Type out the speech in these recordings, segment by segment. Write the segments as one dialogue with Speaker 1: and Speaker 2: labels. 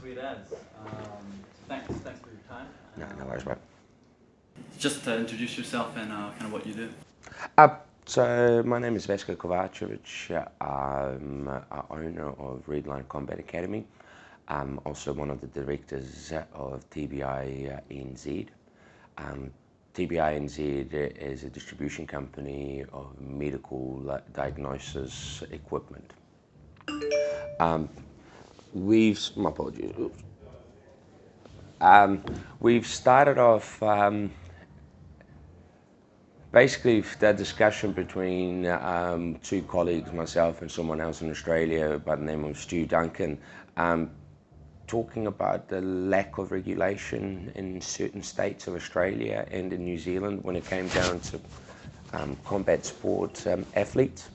Speaker 1: Sweet as. Thanks for your time.
Speaker 2: No worries, bro.
Speaker 1: Just introduce yourself and kind of what you do.
Speaker 2: So my name is Vasco. I'm owner of Redline Combat Academy. I'm also one of the directors of TBI NZ. TBI NZ is a distribution company of medical diagnosis equipment. My apologies. We've started off basically the discussion between two colleagues, myself and someone else in Australia by the name of Stu Duncan, talking about the lack of regulation in certain states of Australia and in New Zealand when it came down to combat sport athletes.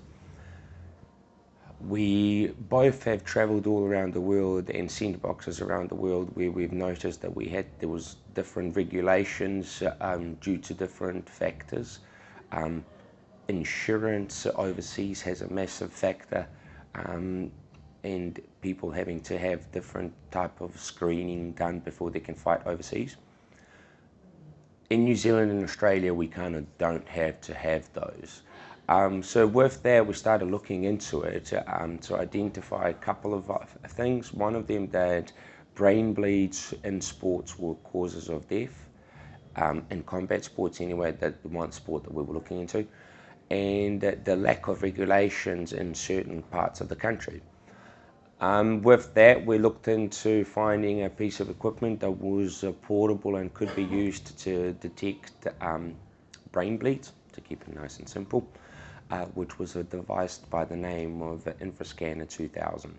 Speaker 2: We both have travelled all around the world and seen boxes around the world where we've noticed that there was different regulations due to different factors. Insurance overseas has a massive factor, and people having to have different type of screening done before they can fight overseas. In New Zealand and Australia, we kind of don't have to have those. So with that, we started looking into it to identify a couple of things. One of them, that brain bleeds in sports were causes of death, in combat sports anyway, that one sport that we were looking into, and the lack of regulations in certain parts of the country. With that, we looked into finding a piece of equipment that was portable and could be used to detect brain bleeds, to keep it nice and simple, which was a device by the name of Infrascanner 2000.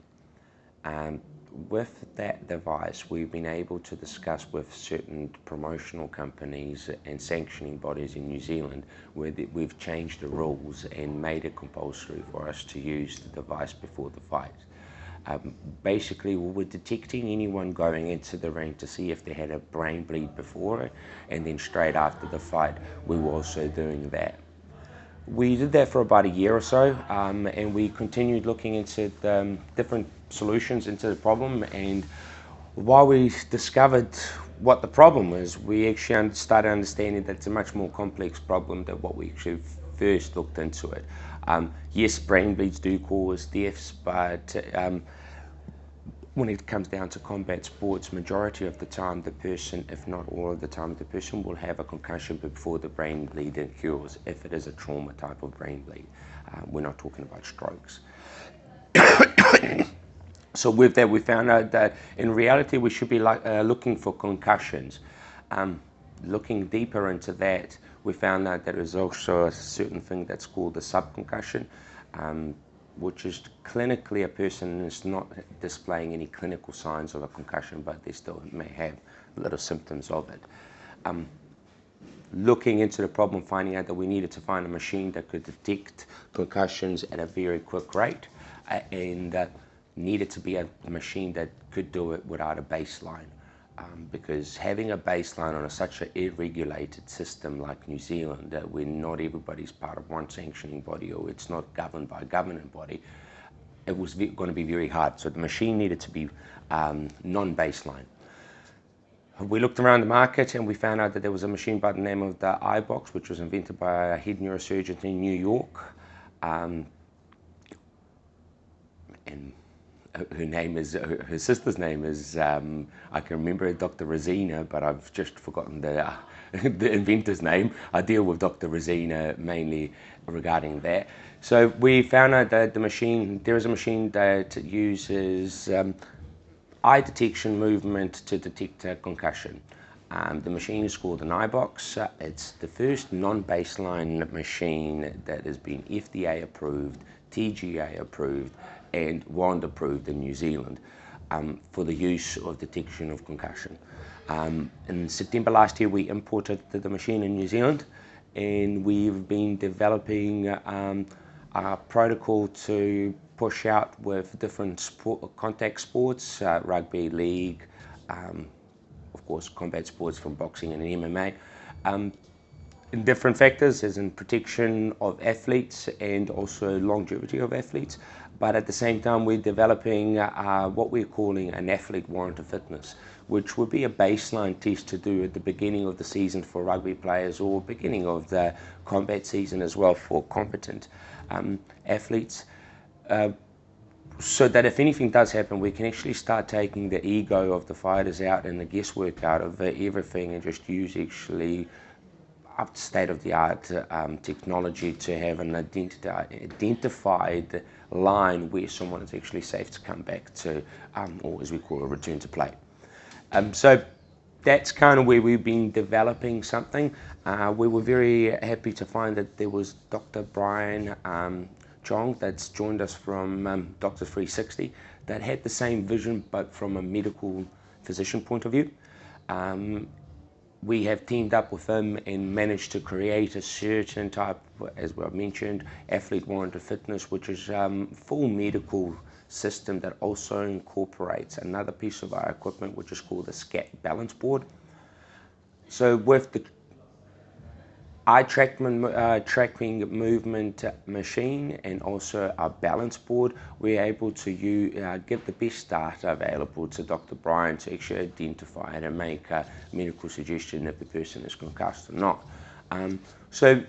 Speaker 2: With that device, we've been able to discuss with certain promotional companies and sanctioning bodies in New Zealand where we've changed the rules and made it compulsory for us to use the device before the fight. Basically, we were detecting anyone going into the ring to see if they had a brain bleed before it, and then straight after the fight, we were also doing that. We did that for about a year or so, and we continued looking into the different solutions into the problem. And while we discovered what the problem was, we actually started understanding that it's a much more complex problem than what we actually first looked into it. Yes, brain bleeds do cause deaths, but when it comes down to combat sports, majority of the time the person, if not all of the time, the person will have a concussion before the brain bleed occurs, if it is a trauma type of brain bleed. We're not talking about strokes. So with that, we found out that in reality we should be looking for concussions. Looking deeper into that, we found out that there's also a certain thing that's called a subconcussion, which is clinically a person is not displaying any clinical signs of a concussion, but they still may have little symptoms of it. Looking into the problem, finding out that we needed to find a machine that could detect concussions at a very quick rate, and needed to be a machine that could do it without a baseline. Because having a baseline on such an irregulated system like New Zealand, where not everybody's part of one sanctioning body or it's not governed by a governing body, it was going to be very hard. So the machine needed to be non-baseline. We looked around the market and we found out that there was a machine by the name of the iBox, which was invented by a head neurosurgeon in New York. And her sister's name is, I can remember it, Dr. Rosina, but I've just forgotten the inventor's name. I deal with Dr. Rosina mainly regarding that. So we found out that there is a machine that uses eye detection movement to detect a concussion. The machine is called an iBox. It's the first non-baseline machine that has been FDA approved, TGA approved, and WAND approved in New Zealand for the use of detection of concussion. In September last year, we imported the machine in New Zealand, and we've been developing a protocol to push out with different contact sports, rugby league, of course combat sports from boxing and MMA. In different factors, as in protection of athletes and also longevity of athletes, but at the same time we're developing what we're calling an athlete warrant of fitness, which would be a baseline test to do at the beginning of the season for rugby players, or beginning of the combat season as well for competent athletes, so that if anything does happen, we can actually start taking the ego of the fighters out and the guesswork out of everything, and just use actually up to state-of-the-art technology to have an identified line where someone is actually safe to come back to, or as we call a return to play. So that's kind of where we've been developing something. We were very happy to find that there was Dr. Brian Chong that's joined us from Dr. 360 that had the same vision, but from a medical physician point of view. We have teamed up with him and managed to create a certain type, as well mentioned, athlete warranted fitness, which is full medical system that also incorporates another piece of our equipment, which is called the SCAT balance board. So with the eye tracking movement machine and also our balance board, we're able to give the best data available to Dr. Brian to actually identify and make a medical suggestion if the person is concussed or not. So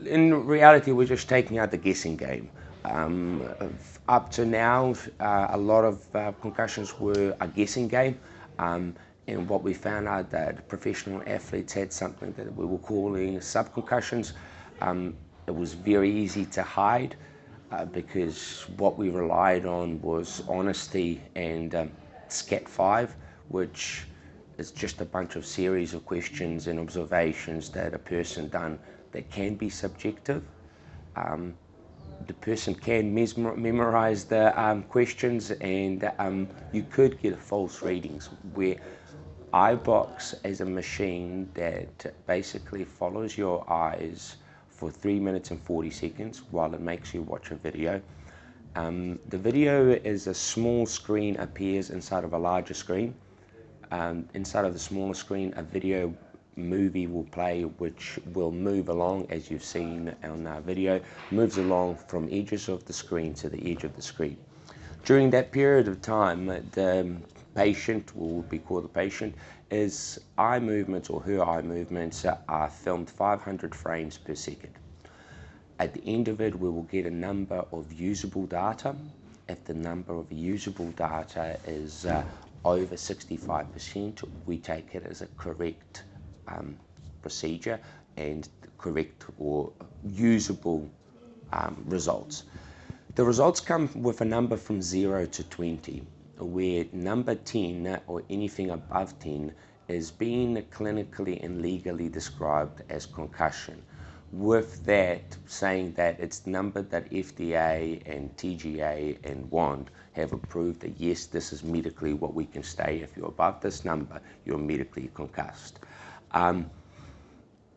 Speaker 2: in reality, we're just taking out the guessing game. Up to now, a lot of concussions were a guessing game. And what we found out that professional athletes had something that we were calling subconcussions. It was very easy to hide because what we relied on was honesty and SCAT-5, which is just a bunch of series of questions and observations that a person done that can be subjective. The person can memorize the questions, and you could get false readings, where iBox is a machine that basically follows your eyes for 3 minutes and 40 seconds while it makes you watch a video. The video is a small screen appears inside of a larger screen. Inside of the smaller screen, a video movie will play, which will move along, as you've seen on our video, moves along from edges of the screen to the edge of the screen. During that period of time, the patient, will be called the patient, is eye movements, or her eye movements are filmed 500 frames per second. At the end of it, we will get a number of usable data. If the number of usable data is over 65%, we take it as a correct procedure and correct or usable results. The results come with a number from 0 to 20, where number 10 or anything above 10 is being clinically and legally described as concussion. With that, saying that it's number that FDA and TGA and WAND have approved that yes, this is medically what we can say. If you're above this number, you're medically concussed.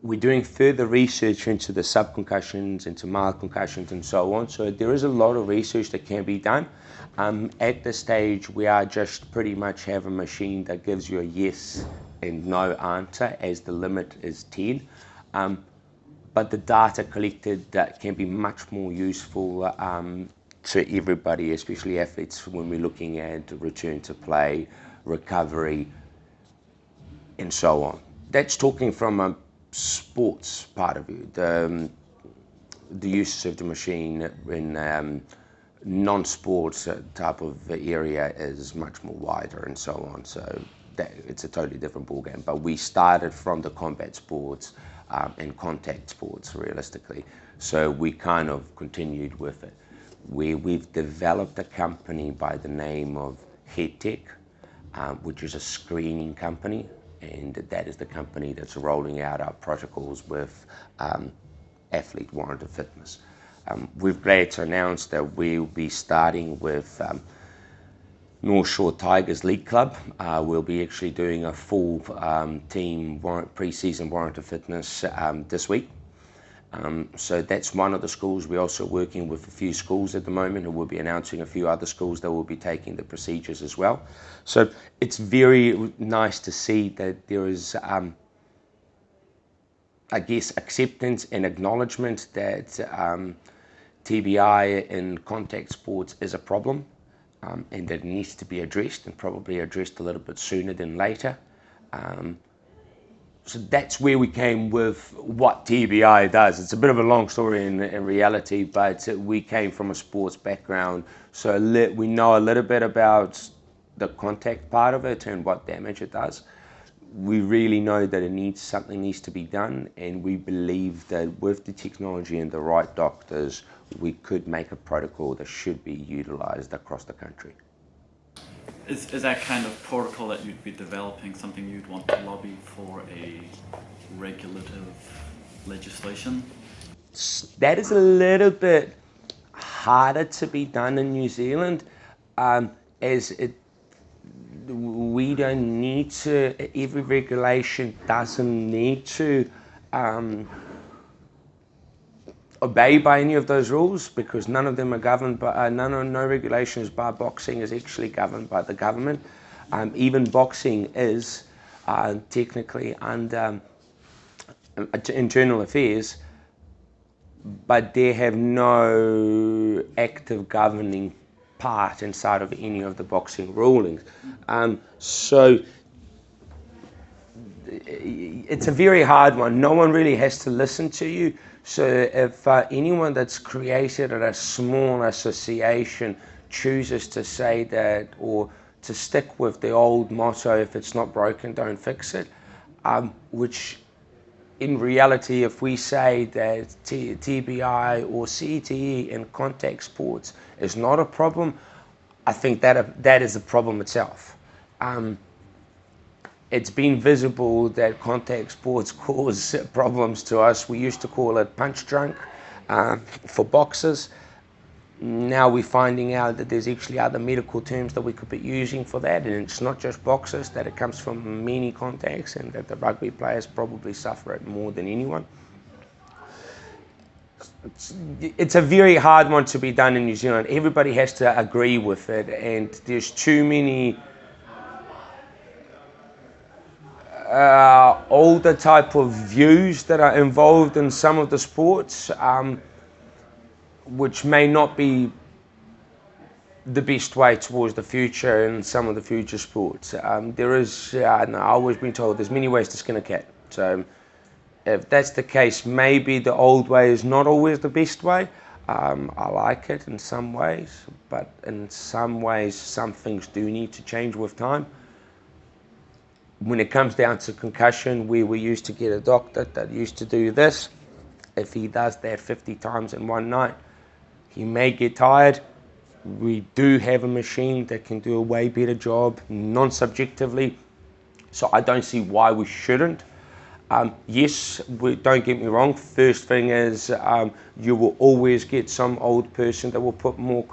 Speaker 2: We're doing further research into the subconcussions, into mild concussions and so on. So there is a lot of research that can be done. At this stage, we are just pretty much have a machine that gives you a yes and no answer, as the limit is 10. But the data collected that can be much more useful to everybody, especially athletes, when we're looking at return to play, recovery, and so on. That's talking from a sports part of it. The use of the machine in non-sports type of area is much more wider and so on. So it's a totally different ballgame. But we started from the combat sports and contact sports, realistically. So we kind of continued with it. We've developed a company by the name of HeadTech, which is a screening company, and that is the company that's rolling out our protocols with athlete warranted fitness. We're glad to announce that we'll be starting with North Shore Tigers League Club. We'll be actually doing a full team pre-season warranted fitness this week. So that's one of the schools. We're also working with a few schools at the moment, and we'll be announcing a few other schools that will be taking the procedures as well. So it's very nice to see that there is, I guess, acceptance and acknowledgement that TBI in contact sports is a problem, and that it needs to be addressed, and probably addressed a little bit sooner than later. So that's where we came with what TBI does. It's a bit of a long story in reality, but we came from a sports background, so we know a little bit about the contact part of it and what damage it does. We really know that something needs to be done, and we believe that with the technology and the right doctors, we could make a protocol that should be utilized across the country.
Speaker 1: Is that kind of protocol that you'd be developing something you'd want to lobby for a regulative legislation?
Speaker 2: That is a little bit harder to be done in New Zealand, as we don't need to, every regulation doesn't need to obey by any of those rules, because none of them are governed by, no regulations by boxing is actually governed by the government. Even boxing is technically under internal affairs, but they have no active governing part inside of any of the boxing rulings. So it's a very hard one. No one really has to listen to you. So if anyone that's created a small association chooses to say that, or to stick with the old motto, if it's not broken, don't fix it, which in reality, if we say that TBI or CTE in contact sports is not a problem, I think that is a problem itself. It's been visible that contact sports cause problems to us. We used to call it punch drunk for boxers. Now we're finding out that there's actually other medical terms that we could be using for that, and it's not just boxers, that it comes from many contacts, and that the rugby players probably suffer it more than anyone. It's a very hard one to be done in New Zealand. Everybody has to agree with it, and there's too many older type of views that are involved in some of the sports, which may not be the best way towards the future in some of the future sports. There is, I've always been told, there's many ways to skin a cat. So if that's the case, maybe the old way is not always the best way. I like it in some ways, but in some ways, some things do need to change with time. When it comes down to concussion, where we used to get a doctor that used to do this, if he does that 50 times in one night, he may get tired. We do have a machine that can do a way better job, non-subjectively, so I don't see why we shouldn't. Yes, don't get me wrong, first thing is you will always get some old person that will put more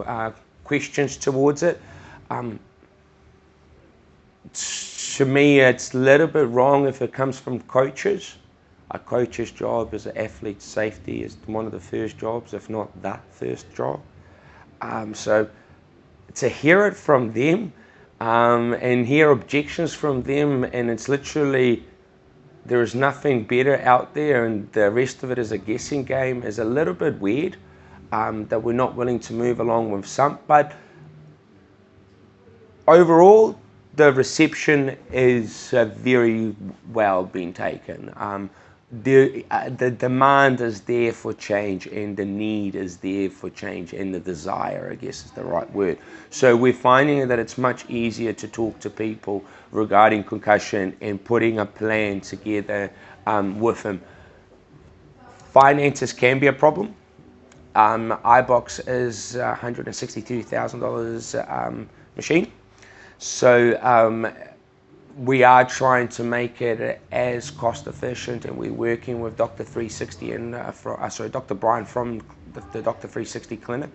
Speaker 2: questions towards it. To me, it's a little bit wrong if it comes from coaches. A coach's job as an athlete's safety is one of the first jobs, if not the first job. So to hear it from them and hear objections from them, and it's literally, there is nothing better out there and the rest of it is a guessing game, is a little bit weird, that we're not willing to move along with some. But overall, the reception is very well being taken. The demand is there for change, and the need is there for change, and the desire, I guess is the right word. So we're finding that it's much easier to talk to people regarding concussion and putting a plan together with them. Finances can be a problem. iBox is $162,000 machine. So we are trying to make it as cost efficient, and we're working with Dr. 360 and Dr. Brian from the Dr. 360 clinic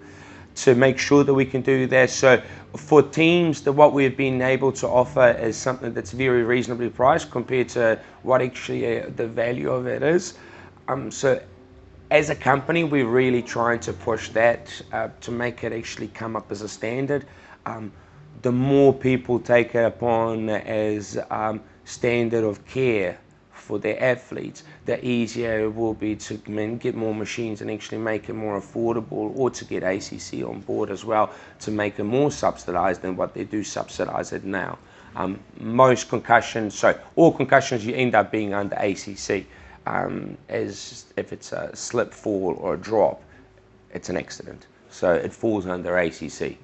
Speaker 2: to make sure that we can do that. So for teams, what we've been able to offer is something that's very reasonably priced compared to what actually the value of it is. So as a company, we're really trying to push that to make it actually come up as a standard. The more people take it upon as standard of care for their athletes, the easier it will be to get more machines and actually make it more affordable, or to get ACC on board as well to make it more subsidized than what they do subsidize it now. Most concussions, so all concussions, you end up being under ACC. As if it's a slip, fall, or a drop, it's an accident. So it falls under ACC.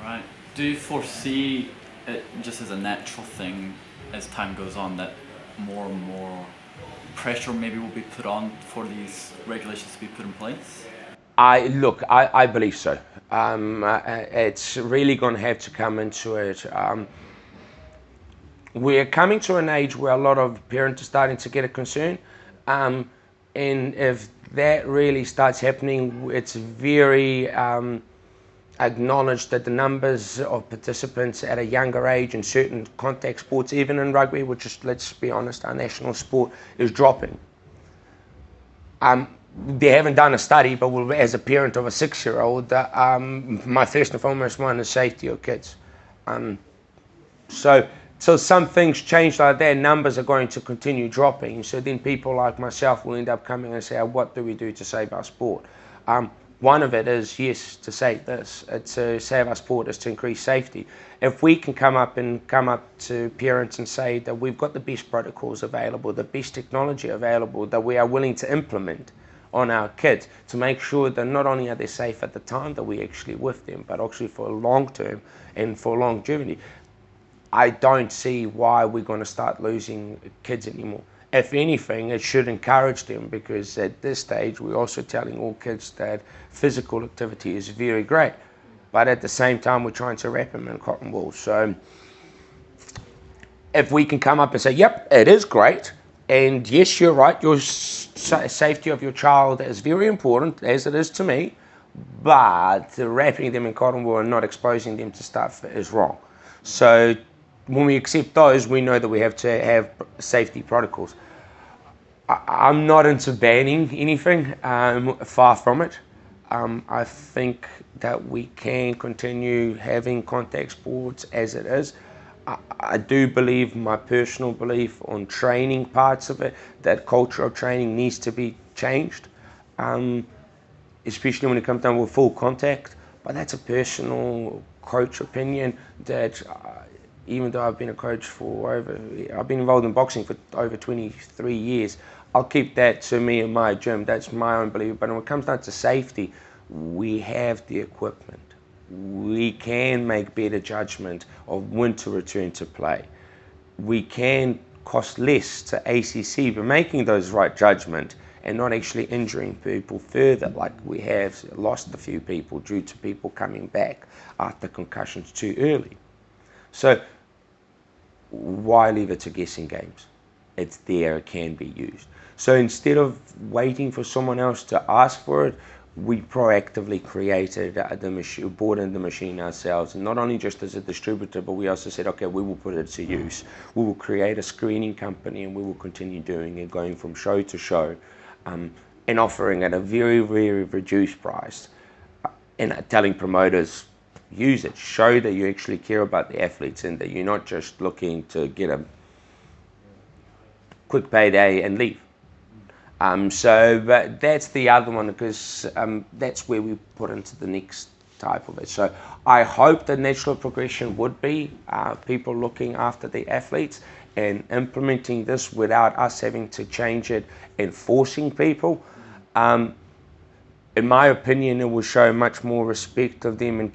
Speaker 1: Right. Do you foresee it just as a natural thing as time goes on that more and more pressure maybe will be put on for these regulations to be put in place?
Speaker 2: I believe so. It's really going to have to come into it. We're coming to an age where a lot of parents are starting to get a concern, and if that really starts happening, it's very acknowledged that the numbers of participants at a younger age in certain contact sports, even in rugby, which is, let's be honest, our national sport, is dropping. They haven't done a study, but as a parent of a 6-year-old, my first and foremost one is safety of kids. So some things change like that, numbers are going to continue dropping. So then people like myself will end up coming and say, what do we do to save our sport? One of it is, yes, to save this. To save our sport is to increase safety. If we can come up to parents and say that we've got the best protocols available, the best technology available, that we are willing to implement on our kids to make sure that not only are they safe at the time that we're actually with them, but actually for long term and for longevity, I don't see why we're going to start losing kids anymore. If anything, it should encourage them, because at this stage we're also telling all kids that physical activity is very great, but at the same time we're trying to wrap them in cotton wool. So if we can come up and say, yep, it is great, and yes, you're right, your safety of your child is very important, as it is to me, but wrapping them in cotton wool and not exposing them to stuff is wrong. So when we accept those, we know that we have to have safety protocols. I'm not into banning anything, far from it. I think that we can continue having contact sports as it is. I do believe, my personal belief on training parts of it, that culture of training needs to be changed, especially when it comes down with full contact. But that's a personal coach opinion that even though I've been a coach I've been involved in boxing for over 23 years, I'll keep that to me in my gym. That's my own belief. But when it comes down to safety, we have the equipment. We can make better judgment of when to return to play. We can cost less to ACC by making those right judgment and not actually injuring people further, like we have lost a few people due to people coming back after concussions too early. So why leave it to guessing games? It's there, it can be used. So instead of waiting for someone else to ask for it, we proactively created the machine, bought in the machine ourselves, and not only just as a distributor, but we also said, okay, we will put it to use. We will create a screening company, and we will continue doing it, going from show to show, and offering at a very, very reduced price, and telling promoters, use it, show that you actually care about the athletes and that you're not just looking to get a quick payday and leave. But that's the other one, because that's where we put into the next type of it. So I hope the natural progression would be people looking after the athletes and implementing this without us having to change it and forcing people. In my opinion, it will show much more respect of them and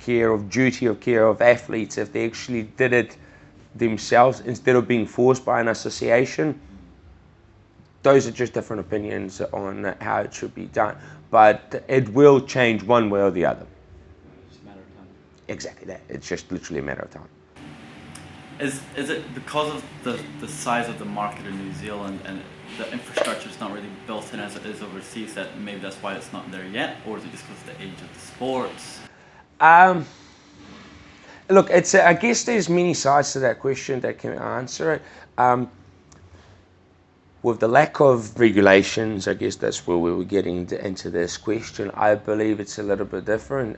Speaker 2: duty of care of athletes if they actually did it themselves instead of being forced by an association. Those are just different opinions on how it should be done, but it will change one way or the other.
Speaker 1: It's a matter of time.
Speaker 2: Exactly that. It's just literally a matter of time.
Speaker 1: Is it because of the size of the market in New Zealand and the infrastructure is not really built in as it is overseas, that maybe that's why it's not there yet, or is it just because of the age of the sports?
Speaker 2: Look, I guess there's many sides to that question that can answer it. With the lack of regulations, I guess that's where we were getting into this question. I believe it's a little bit different.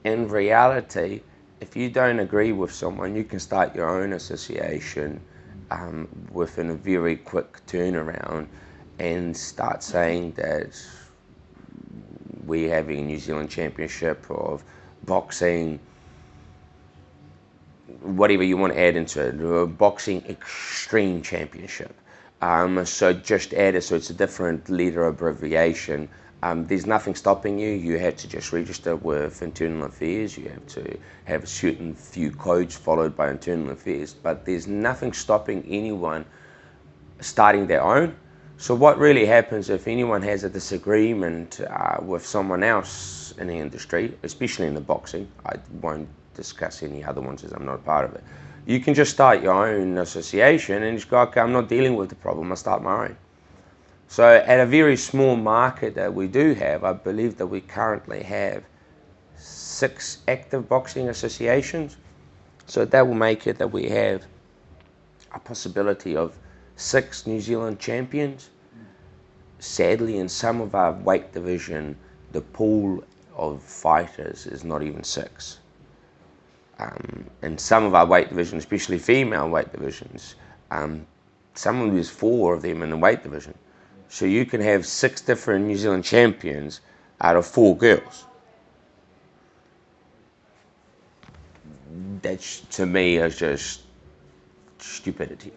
Speaker 2: In reality, if you don't agree with someone, you can start your own association within a very quick turnaround and start saying that we're having a New Zealand Championship of boxing, whatever you want to add into it, a boxing extreme championship. So just add it, so it's a different letter abbreviation. There's nothing stopping you. You have to just register with Internal Affairs. You have to have a certain few codes followed by Internal Affairs, but there's nothing stopping anyone starting their own. So what really happens if anyone has a disagreement with someone else in the industry, especially in the boxing, I won't discuss any other ones as I'm not a part of it, you can just start your own association and just go, okay, I'm not dealing with the problem, I'll start my own. So at a very small market that we do have, I believe that we currently have 6 active boxing associations. So that will make it that we have a possibility of 6 New Zealand champions. Sadly, in some of our weight division, the pool of fighters is not even 6. In some of our weight divisions, especially female weight divisions, some of them there's 4 of them in the weight division. So you can have 6 different New Zealand champions out of 4 girls. That to me is just stupidity.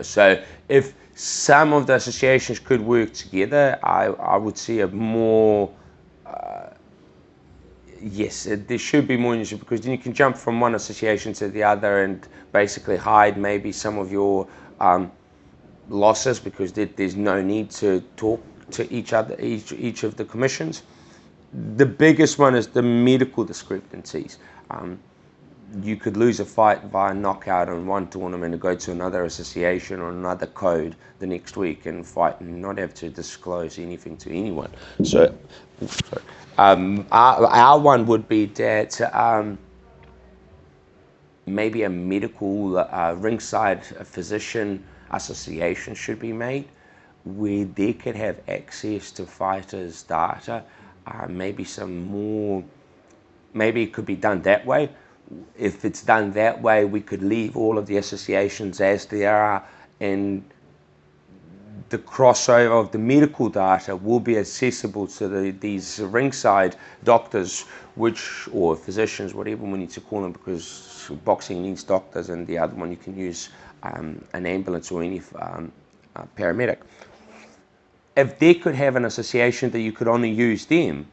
Speaker 2: So if some of the associations could work together, I would see a more, yes, there should be more, because then you can jump from one association to the other and basically hide maybe some of your losses, because there's no need to talk to each of the commissions. The biggest one is the medical discrepancies. You could lose a fight via knockout in one tournament and go to another association or another code the next week and fight and not have to disclose anything to anyone. So our one would be that maybe a medical ringside physician association should be made, where they could have access to fighters' data. Maybe it could be done that way. If it's done that way, we could leave all of the associations as they are, and the crossover of the medical data will be accessible to these ringside doctors, or physicians, whatever we need to call them, because boxing needs doctors, and the other one you can use an ambulance or any paramedic. If they could have an association that you could only use them,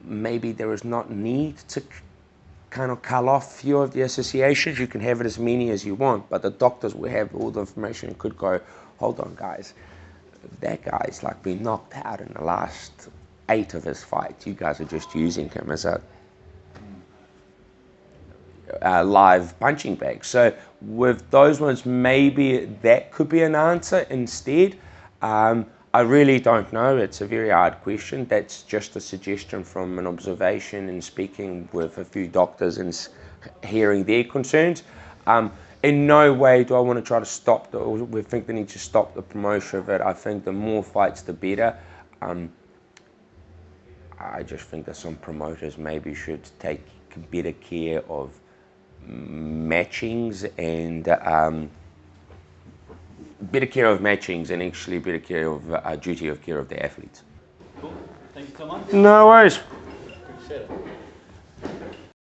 Speaker 2: maybe there is not need to kind of cull off a few of the associations. You can have it as many as you want, but the doctors will have all the information and could go, hold on guys, that guy's like been knocked out in the last 8 of his fights. You guys are just using him as a live punching bag. So with those ones, maybe that could be an answer instead. I really don't know. It's a very hard question. That's just a suggestion from an observation and speaking with a few doctors and hearing their concerns. In no way do I want to try to stop or we think they need to stop the promotion of it. I think the more fights, the better. I just think that some promoters maybe should take better care of matchings and actually better care of duty of care of the athletes.
Speaker 1: Cool. Thank you so much.
Speaker 2: No worries.
Speaker 1: Appreciate it.